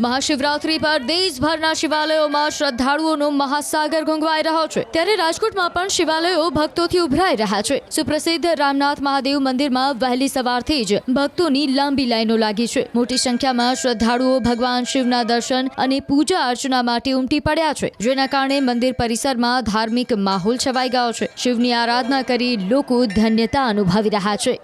મહાશિવરાત્રી પર દેશભરના શિવાલયોમાં શ્રદ્ધાળુઓનો મહાસાગર ઘૂંઘવાઈ રહ્યો છે, ત્યારે રાજકોટમાં પણ શિવાલયો ભક્તોથી ઉભરાઈ રહ્યા છે। સુપ્રસિદ્ધ રામનાથ મહાદેવ મંદિરમાં વહેલી સવારથી જ ભક્તોની લાંબી લાઈનો લાગી છે। મોટી સંખ્યામાં શ્રદ્ધાળુઓ ભગવાન શિવના દર્શન અને પૂજા અર્ચના માટે ઉમટી પડ્યા છે, જેના કારણે મંદિર પરિસરમાં ધાર્મિક માહોલ છવાઈ ગયો છે। શિવની આરાધના કરી લોકો ધન્યતા અનુભવી રહ્યા છે।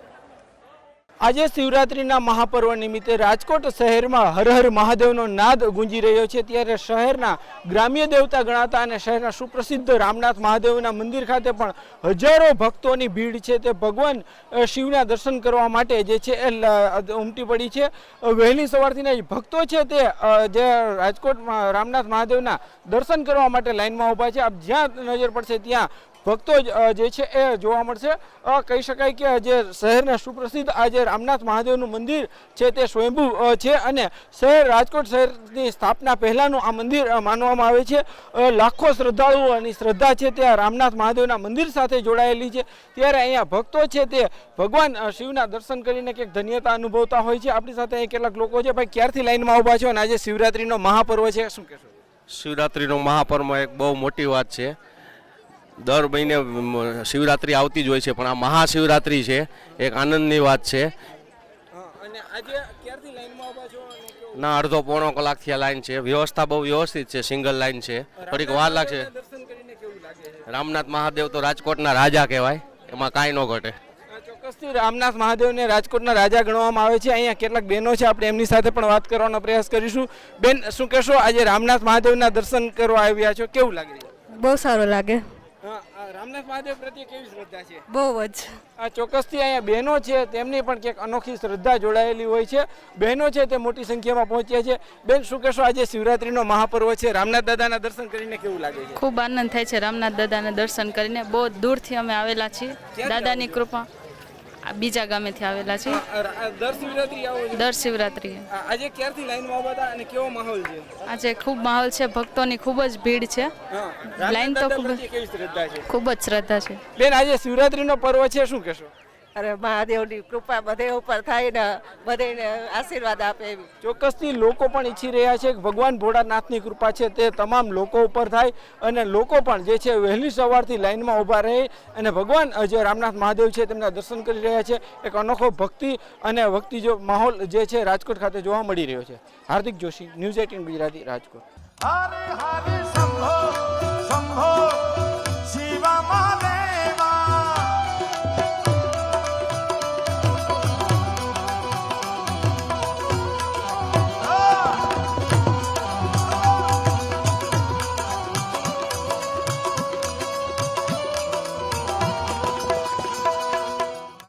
આજે શિવરાત્રીના મહાપર્વ નિમિત્તે રાજકોટ શહેરમાં હર હર મહાદેવનો નાદ ગુંજી રહ્યો છે, ત્યારે શહેરના ગ્રામ્ય દેવતા ગણાતા અને શહેરના સુપ્રસિદ્ધ રામનાથ મહાદેવના મંદિર ખાતે પણ હજારો ભક્તોની ભીડ છે તે ભગવાન શિવના દર્શન કરવા માટે જે છે એ ઉમટી પડી છે। વહેલી સવારથી જ ભક્તો છે તે જે રાજકોટમાં રામનાથ મહાદેવના દર્શન કરવા માટે લાઇનમાં ઊભા છે। આપ જ્યાં નજર પડશે ત્યાં ભક્તો જે છે એ જોવા મળશે। કહી શકાય કે જે શહેરના સુપ્રસિદ્ધ આજે રામનાથ મહાદેવનું મંદિર છે તે સ્વયંભૂ છે અને શહેર રાજકોટ શહેરની સ્થાપના પહેલાંનું આ મંદિર માનવામાં આવે છે। લાખો શ્રદ્ધાળુઓની શ્રદ્ધા છે તે રામનાથ મહાદેવના મંદિર સાથે જોડાયેલી છે, ત્યારે અહીંયા ભક્તો છે તે ભગવાન શિવના દર્શન કરીને કંઈક ધન્યતા અનુભવતા હોય છે। આપણી સાથે અહીં કેટલાક લોકો છે। ભાઈ, ક્યારથી લાઈનમાં ઊભા છો અને આજે શિવરાત્રીનો મહાપર્વ છે, શું કહેશો? શિવરાત્રીનો મહાપર્વ એક બહુ મોટી વાત છે। દર મહિને શિવરાત્રી આવતી જ હોય છે, પણ આ મહાશિવરાત્રી છે એક આનંદની વાત છે। અને આજે ક્યારથી લાઈનમાં ઊભા છો? ના, અડધો પોણો કલાકથી આ લાઈન છે। વ્યવસ્થા બહુ વ્યવસ્થિત છે, સિંગલ લાઈન છે, થોડીક વાર લાગશે। દર્શન કરીને કેવું લાગે છે? રામનાથ મહાદેવ તો રાજકોટના રાજા કહેવાય, એમાં કાંઈ ન ઘટે। ચોક્કસથી રામનાથ મહાદેવને રાજકોટના રાજા ગણવામાં આવે છે। અહીંયા કેટલાક બહેનો છે, આપણે એમની સાથે પણ વાત કરવાનો પ્રયાસ કરીશું। બેન, શું કહેશો? આજે રામનાથ મહાદેવના દર્શન કરવા આવ્યા છો, કેવું લાગે છે? બહુ સારું લાગે। રામનાથ મહાદેવ પ્રત્યે કેવી શ્રદ્ધા છે? બહુ જ। ચોક્કસથી અહીંયા બહેનો છે તેમની પણ ક્યાંક અનોખી શ્રદ્ધા જોડાયેલી હોય છે। બહેનો છે તે મોટી સંખ્યામાં પહોંચ્યા છે। બેન, શું કહેશો? આજે શિવરાત્રીનો મહાપર્વ છે, રામનાથ દાદાના દર્શન કરીને કેવું લાગે છે? ખૂબ આનંદ થાય છે રામનાથ દાદાના દર્શન કરીને। બહુ દૂરથી અમે આવેલા છીએ, દાદાની કૃપા। બીજા ગામેથી આવેલા છીએ। દર શિવરાત્રી આવો છો? દર શિવરાત્રીએ। આજે ક્યારથી લાઈનમાં ઊભા હતા અને કેવો માહોલ છે? આજે ખૂબ માહોલ છે, ભક્તોની ખૂબ જ ભીડ છે। લાઈન તો કેવી શ્રદ્ધા છે? ખૂબ જ શ્રદ્ધા છે। બેન, આજે શિવરાત્રીનો પર્વ છે, શું કહેશો? અરે મહાદેવની કૃપા બધે ઉપર થાય ને બધાને આશીર્વાદ આપે એવી। ચોક્કસથી લોકો પણ ઈચ્છી રહ્યા છે કે ભગવાન ભોળાનાથની કૃપા છે તે તમામ લોકો ઉપર થાય અને લોકો પણ જે છે વહેલી સવારથી લાઈનમાં ઊભા રહે અને ભગવાન જે રામનાથ મહાદેવ છે તેમના દર્શન કરી રહ્યા છે। એક અનોખો ભક્તિ અને ભક્તિ જો માહોલ જે છે રાજકોટ ખાતે જોવા મળી રહ્યો છે। હાર્દિક જોશી, ન્યૂઝ 18 ગુજરાતી, રાજકોટ।